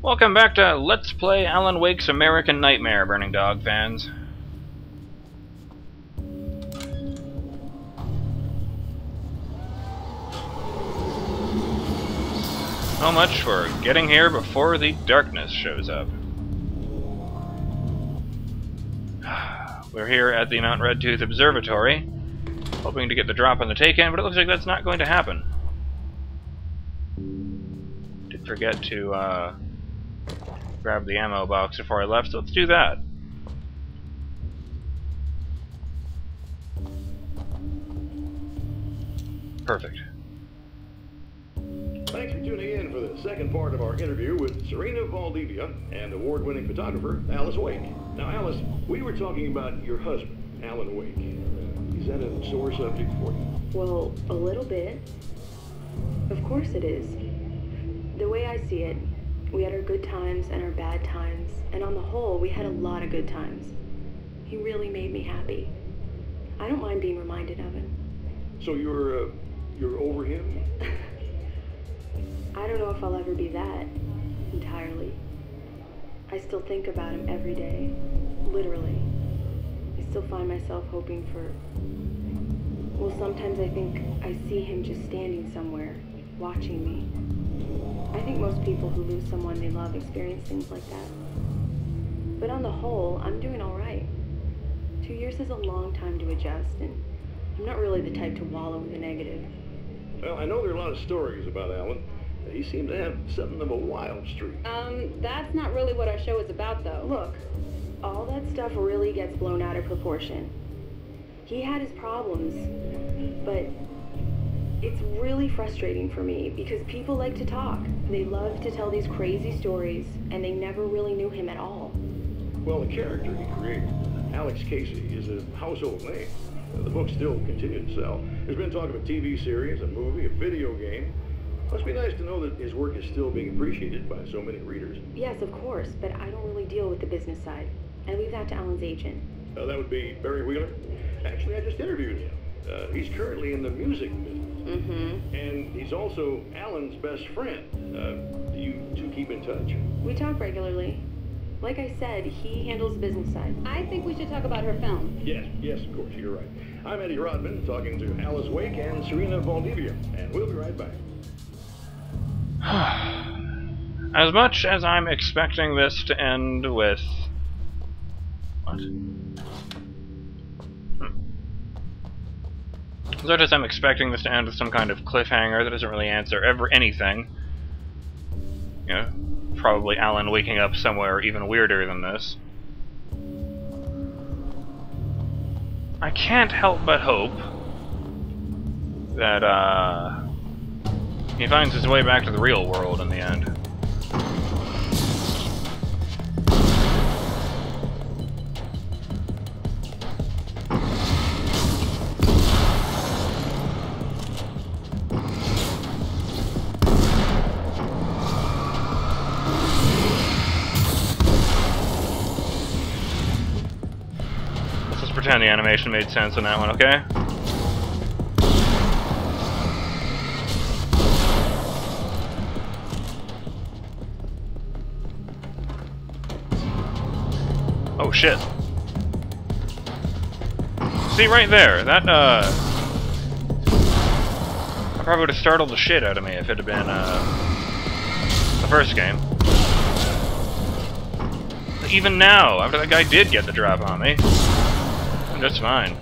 Welcome back to Let's Play Alan Wake's American Nightmare, Burning Dog fans. So much for getting here before the darkness shows up. We're here at the Mount Redtooth Observatory, hoping to get the drop on the take-in, but it looks like that's not going to happen. Did forget to grab the ammo box before I left, so let's do that. Perfect. Thanks for tuning in for the second part of our interview with Serena Valdivia and award-winning photographer Alice Wake. Now, Alice, we were talking about your husband, Alan Wake. Is that a sore subject for you? Well, a little bit. Of course it is. The way I see it, we had our good times and our bad times, and on the whole, we had a lot of good times. He really made me happy. I don't mind being reminded of him. So you're over him? I don't know if I'll ever be that, entirely. I still think about him every day, literally. I still find myself hoping for... Well, sometimes I think I see him just standing somewhere, watching me. I think most people who lose someone they love experience things like that. But on the whole, I'm doing all right. 2 years is a long time to adjust, and I'm not really the type to wallow in the negative. Well, I know there are a lot of stories about Alan. He seemed to have something of a wild streak. That's not really what our show is about, though. Look, all that stuff really gets blown out of proportion. He had his problems, but it's really frustrating for me because people like to talk. They love to tell these crazy stories, and they never really knew him at all. Well, the character he created, Alex Casey, is a household name. The books still continue to sell. There's been talk of a TV series, a movie, a video game. Must be nice to know that his work is still being appreciated by so many readers. Yes, of course, but I don't really deal with the business side. I leave that to Alan's agent. That would be Barry Wheeler. Actually, I just interviewed him. He's currently in the music business. Mm-hmm. And he's also Alan's best friend. Do you two keep in touch? We talk regularly. Like I said, he handles the business side. I think we should talk about her film. Yes, of course, you're right. I'm Eddie Rodman, talking to Alice Wake and Serena Valdivia, and we'll be right back. As much as I'm expecting this to end with... What? As much as I'm expecting this to end with some kind of cliffhanger that doesn't really answer anything, you know, probably Alan waking up somewhere even weirder than this, I can't help but hope that, he finds his way back to the real world in the end. Let's just pretend the animation made sense on that one, okay? Oh shit. See, right there, that, probably would have startled the shit out of me if it had been, the first game. But even now, after that guy did get the drop on me, I'm just fine.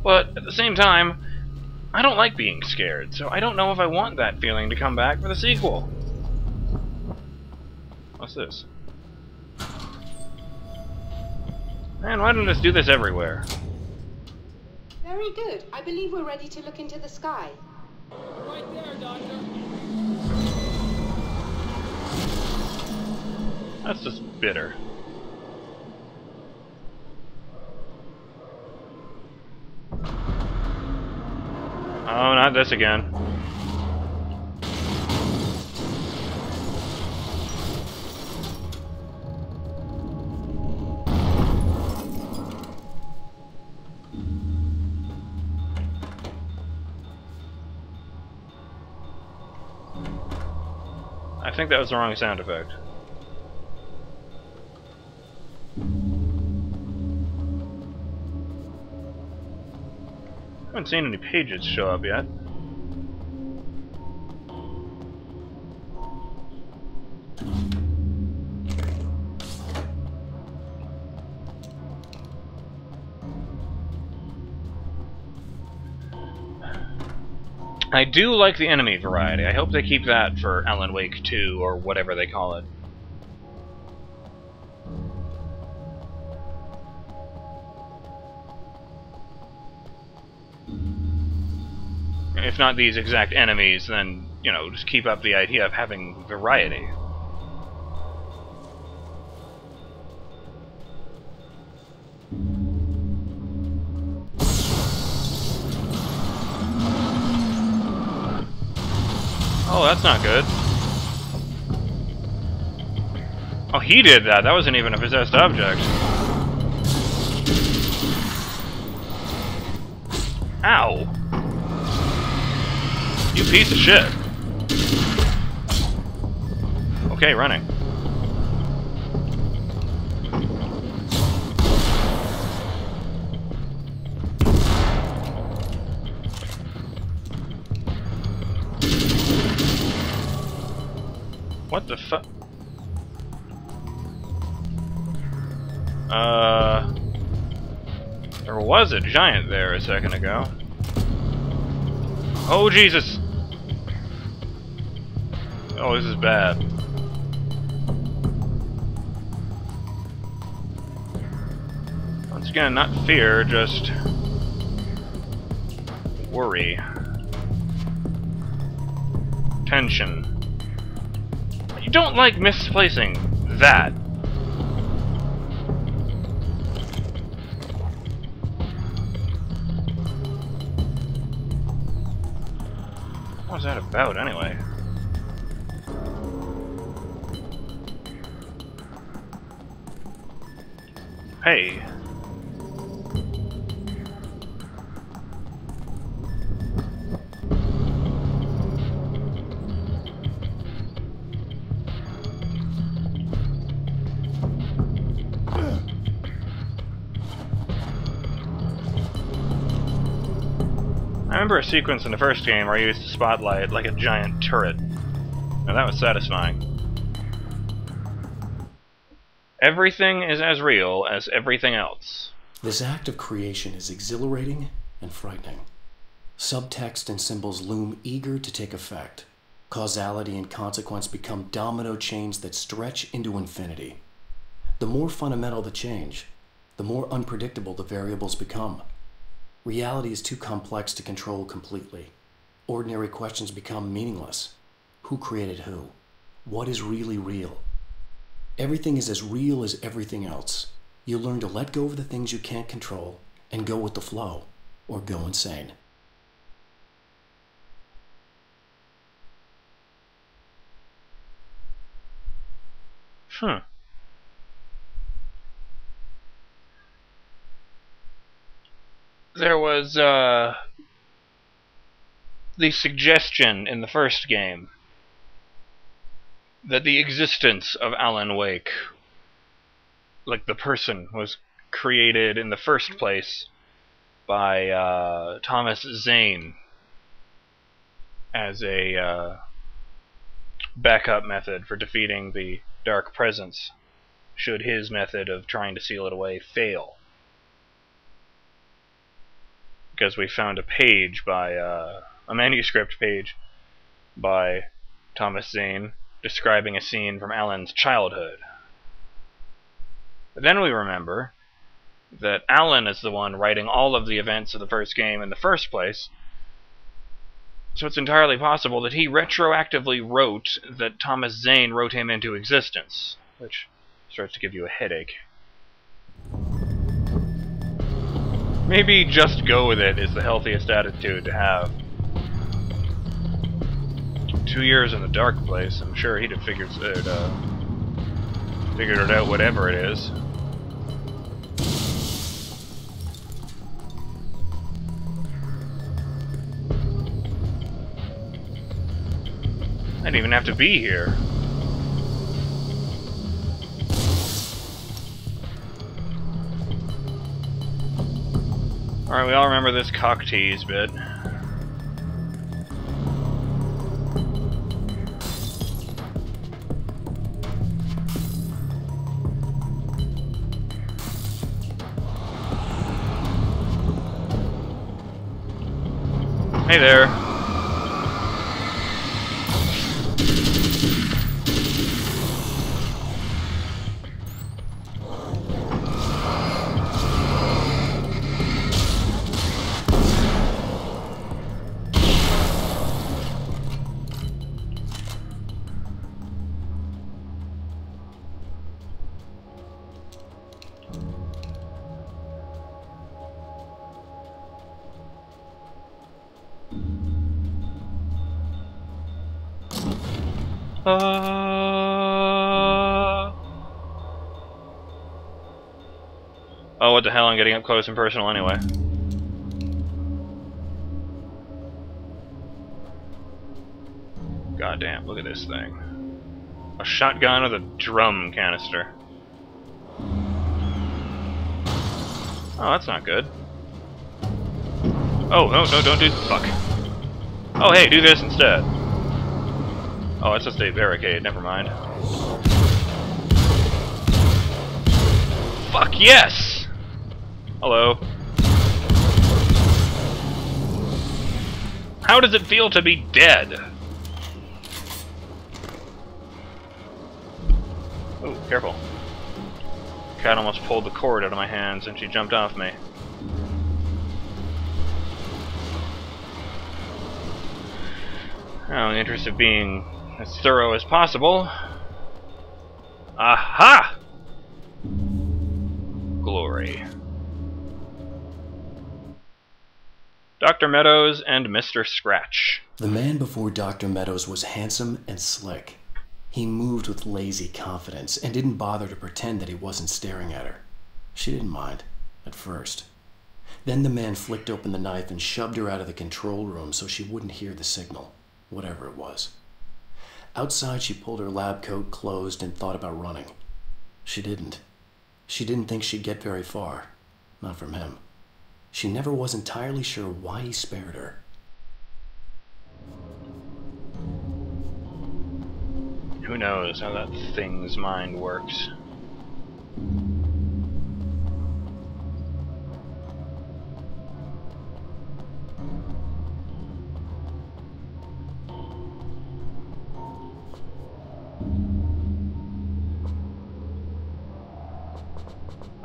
But, at the same time, I don't like being scared, so I don't know if I want that feeling to come back for the sequel. What's this? Man, why don't I just do this everywhere? Very good. I believe we're ready to look into the sky. Right there, Doctor. That's just bitter. Oh, not this again. I think that was the wrong sound effect. I haven't seen any pages show up yet. I do like the enemy variety. I hope they keep that for Alan Wake 2 or whatever they call it. If not these exact enemies, then, you know, just keep up the idea of having variety. Oh, that's not good. Oh, he did that. That wasn't even a possessed object. Ow! You piece of shit. Okay, running. What the fuck? There was a giant there a second ago. Oh, Jesus! Oh, this is bad. Once again, not fear, just worry. Tension. You don't like misplacing that. What was that about, anyway? Hey. I remember a sequence in the first game where I used a spotlight like a giant turret. Now that was satisfying. Everything is as real as everything else. This act of creation is exhilarating and frightening. Subtext and symbols loom eager to take effect. Causality and consequence become domino chains that stretch into infinity. The more fundamental the change, the more unpredictable the variables become. Reality is too complex to control completely. Ordinary questions become meaningless. Who created who? What is really real? Everything is as real as everything else. You learn to let go of the things you can't control and go with the flow, or go insane. There was, the suggestion in the first game that the existence of Alan Wake, like the person, was created in the first place by Thomas Zane as a backup method for defeating the Dark Presence, should his method of trying to seal it away fail. Because we found a page by, a manuscript page by Thomas Zane describing a scene from Alan's childhood. But then we remember that Alan is the one writing all of the events of the first game in the first place, so it's entirely possible that he retroactively wrote that Thomas Zane wrote him into existence, which starts to give you a headache. Maybe just go with it is the healthiest attitude to have. 2 years in the dark place, I'm sure he'd have figured it out, whatever it is. I didn't even have to be here. Alright, we all remember this cock tease bit. Hey there. Oh, what the hell, I'm getting up close and personal anyway. Goddamn, look at this thing. A shotgun with a drum canister. Oh, that's not good. Oh, no, don't do... fuck. Oh, hey, do this instead. Oh, it's just a barricade, never mind. Fuck yes! Hello. How does it feel to be dead? Oh, careful. Cat almost pulled the cord out of my hands and she jumped off me. Now, in the interest of being as thorough as possible... Aha! Glory. Dr. Meadows and Mr. Scratch. The man before Dr. Meadows was handsome and slick. He moved with lazy confidence and didn't bother to pretend that he wasn't staring at her. She didn't mind, at first. Then the man flicked open the knife and shoved her out of the control room so she wouldn't hear the signal, whatever it was. Outside, she pulled her lab coat closed and thought about running. She didn't. She didn't think she'd get very far. Not from him. She never was entirely sure why he spared her. Who knows how that thing's mind works.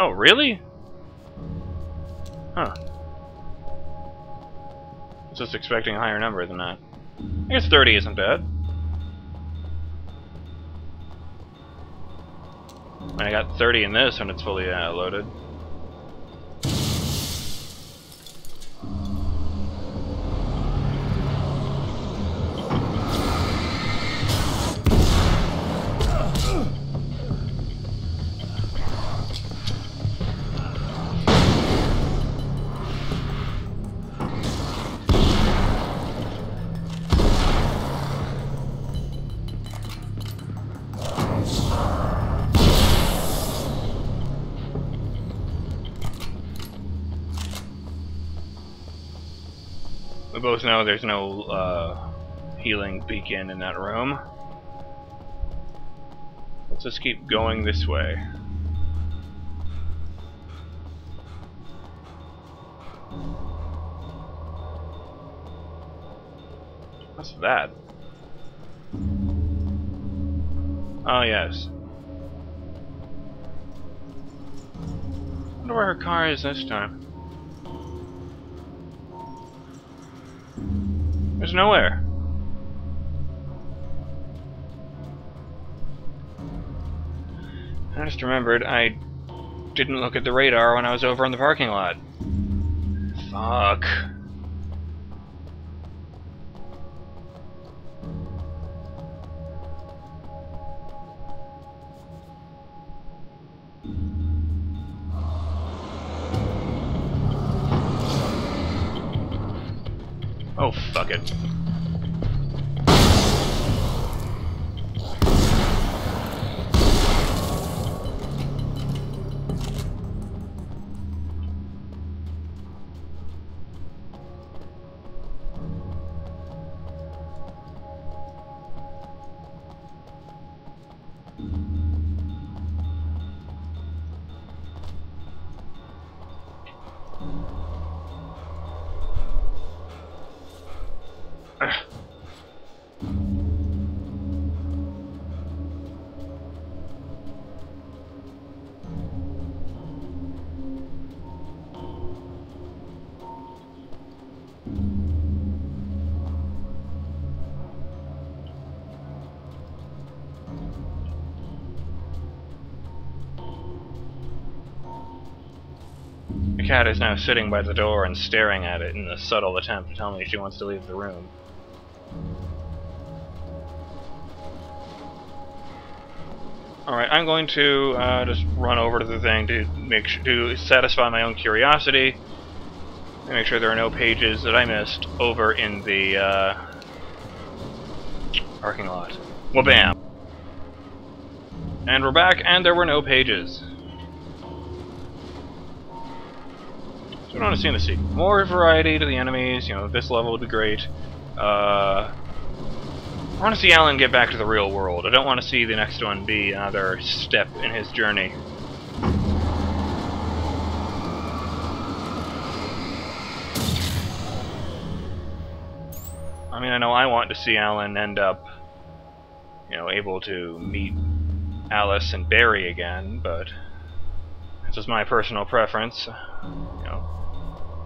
Oh, really? Huh. I was just expecting a higher number than that. I guess 30 isn't bad. I got 30 in this when it's fully loaded. We both know there's no healing beacon in that room. Let's just keep going this way. What's that? Oh, yes. I wonder where her car is this time. There's nowhere. I just remembered I didn't look at the radar when I was over in the parking lot. Fuck. Oh, fuck it. cat is now sitting by the door and staring at it in a subtle attempt to tell me she wants to leave the room. Alright, I'm going to just run over to the thing to satisfy my own curiosity and make sure there are no pages that I missed over in the parking lot. Well, bam! And we're back, and there were no pages. So we don't want to see in the sequel. More variety to the enemies, you know, this level would be great. I want to see Alan get back to the real world. I don't want to see the next one be another step in his journey. I mean, I know I want to see Alan end up, you know, able to meet Alice and Barry again, but it's just my personal preference. You know,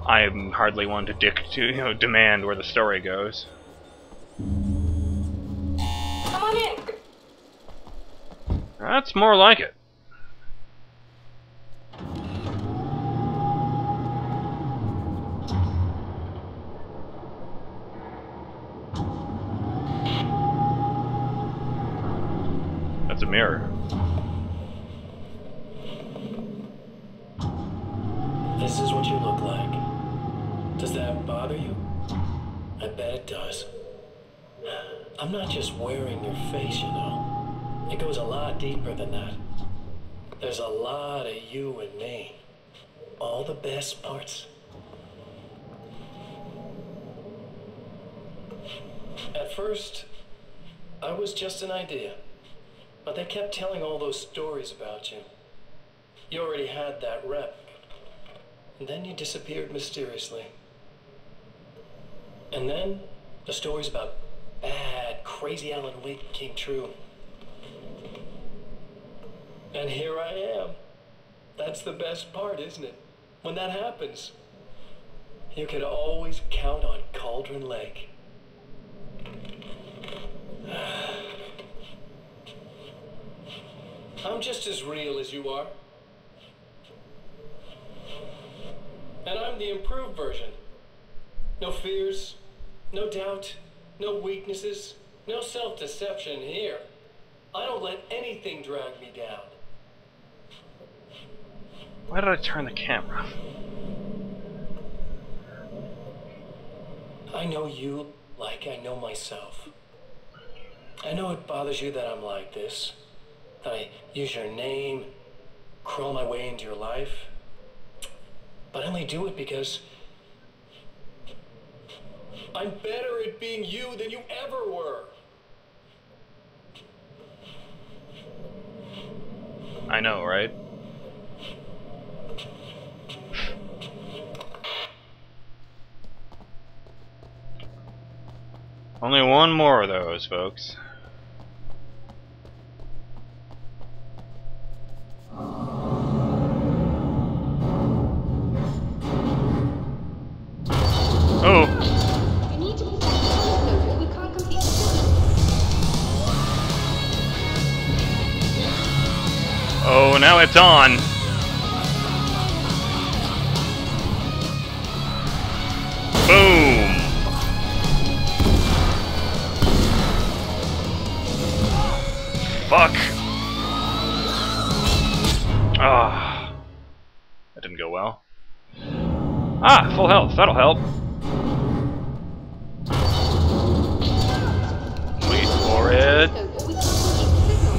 I am hardly one to demand where the story goes. Come on in. That's more like it. That's a mirror. This is what you look like. Does that bother you? I bet it does. I'm not just wearing your face, you know. It goes a lot deeper than that. There's a lot of you and me. All the best parts. At first, I was just an idea. But they kept telling all those stories about you. You already had that rep. And then you disappeared mysteriously. And then the stories about bad, crazy Alan Wake came true. And here I am. That's the best part, isn't it? When that happens, you can always count on Cauldron Lake. I'm just as real as you are. And I'm the improved version. No fears, no doubt, no weaknesses, no self-deception here. I don't let anything drag me down. Why did I turn the camera? I know you like I know myself. I know it bothers you that I'm like this. That I use your name, crawl my way into your life. But I only do it because I'm better at being you than you ever were. I know, right? Only one more of those, folks. Oh! You need to be though, we can't complete the mission. Oh, now it's on! Boom! Fuck! Ah, that didn't go well. Ah, full health, that'll help. Wait for it. Though, we can't complete the signal.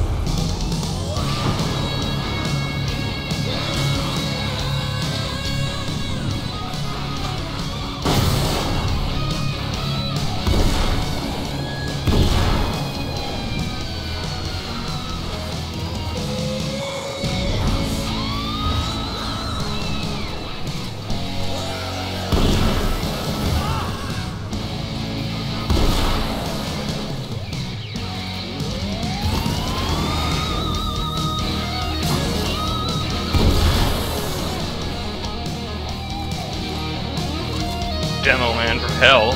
Demo man from hell.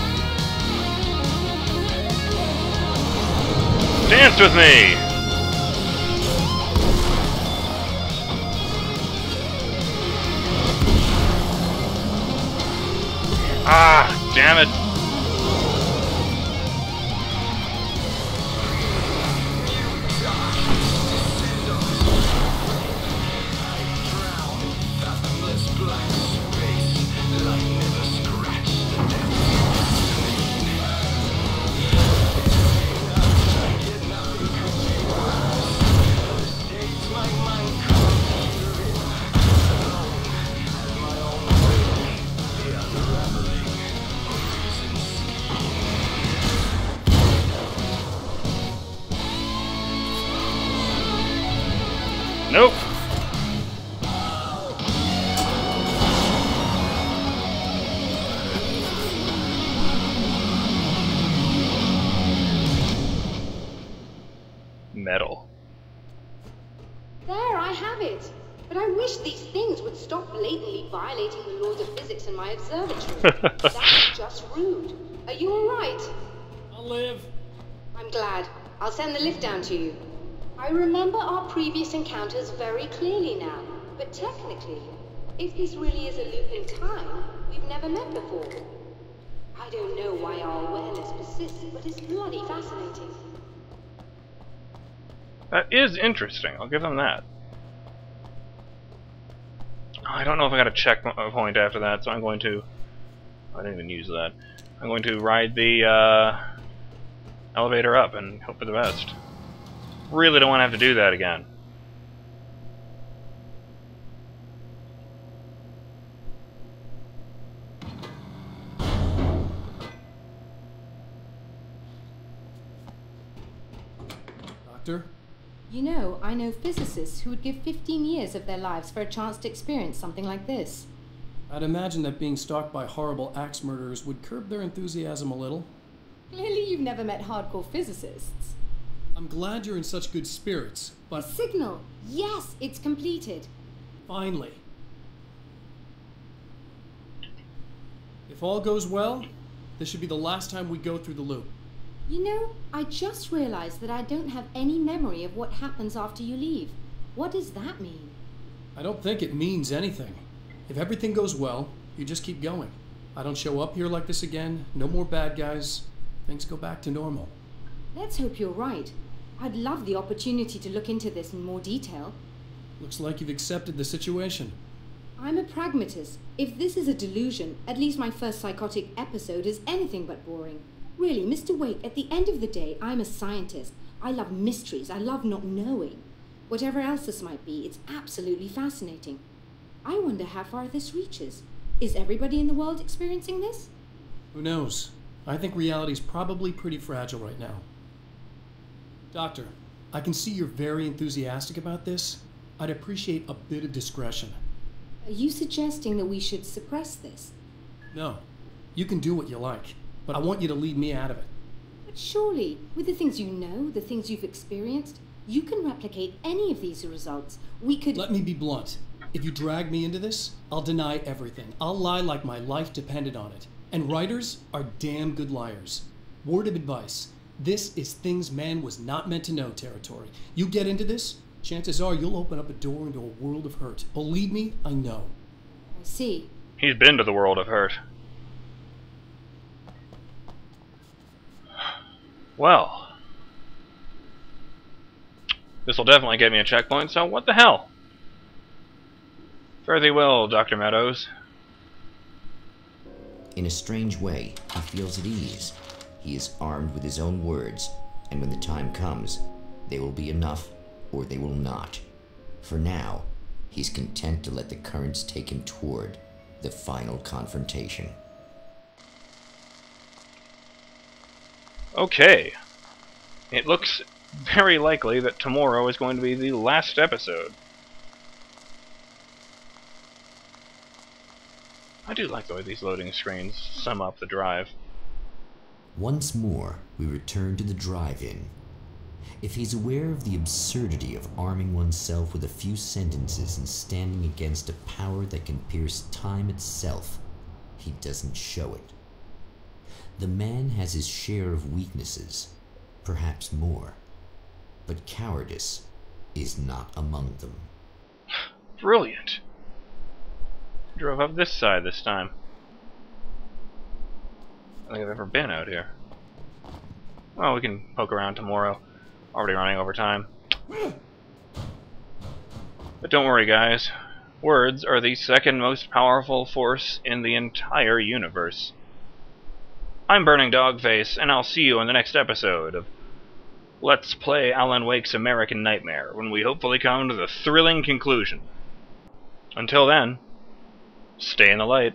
Dance with me! Damn it. Nope. Metal. There, I have it. But I wish these things would stop blatantly violating the laws of physics in my observatory. That's just rude. Are you alright? I'll live. I'm glad. I'll send the lift down to you. I remember our previous encounters very clearly now, but technically, if this really is a loop in time, we've never met before. I don't know why our awareness persists, but it's bloody fascinating. That is interesting. I'll give them that. I don't know if I got a checkpoint after that, so I'm going to... I didn't even use that. I'm going to ride the elevator up and hope for the best. Really don't want to have to do that again. Doctor? You know, I know physicists who would give 15 years of their lives for a chance to experience something like this. I'd imagine that being stalked by horrible axe murderers would curb their enthusiasm a little. Clearly you've never met hardcore physicists. I'm glad you're in such good spirits, but... The signal! Yes, it's completed. Finally. If all goes well, this should be the last time we go through the loop. You know, I just realized that I don't have any memory of what happens after you leave. What does that mean? I don't think it means anything. If everything goes well, you just keep going. I don't show up here like this again, no more bad guys. Things go back to normal. Let's hope you're right. I'd love the opportunity to look into this in more detail. Looks like you've accepted the situation. I'm a pragmatist. If this is a delusion, at least my first psychotic episode is anything but boring. Really, Mr. Wake, at the end of the day, I'm a scientist. I love mysteries. I love not knowing. Whatever else this might be, it's absolutely fascinating. I wonder how far this reaches. Is everybody in the world experiencing this? Who knows? I think reality's probably pretty fragile right now. Doctor, I can see you're very enthusiastic about this. I'd appreciate a bit of discretion. Are you suggesting that we should suppress this? No. You can do what you like, but I want you to leave me out of it. But surely, with the things you know, the things you've experienced, you can replicate any of these results. We could... Let me be blunt. If you drag me into this, I'll deny everything. I'll lie like my life depended on it. And writers are damn good liars. Word of advice. This is things man was not meant to know territory. You get into this, chances are you'll open up a door into a world of hurt. Believe me, I know. I see. He's been to the world of hurt. Well. This'll definitely get me a checkpoint, so what the hell? Fare thee well, Dr. Meadows. In a strange way, he feels at ease. He is armed with his own words, and when the time comes, they will be enough, or they will not. For now, he's content to let the currents take him toward the final confrontation. Okay. It looks very likely that tomorrow is going to be the last episode. I do like the way these loading screens sum up the drive. Once more, we return to the drive-in. If he's aware of the absurdity of arming oneself with a few sentences and standing against a power that can pierce time itself, he doesn't show it. The man has his share of weaknesses, perhaps more, but cowardice is not among them. Brilliant. Drove up this side this time. I think I've ever been out here. Well, we can poke around tomorrow. Already running over time. But don't worry, guys. Words are the second most powerful force in the entire universe. I'm BurningDogFace, and I'll see you in the next episode of Let's Play Alan Wake's American Nightmare, when we hopefully come to the thrilling conclusion. Until then, stay in the light.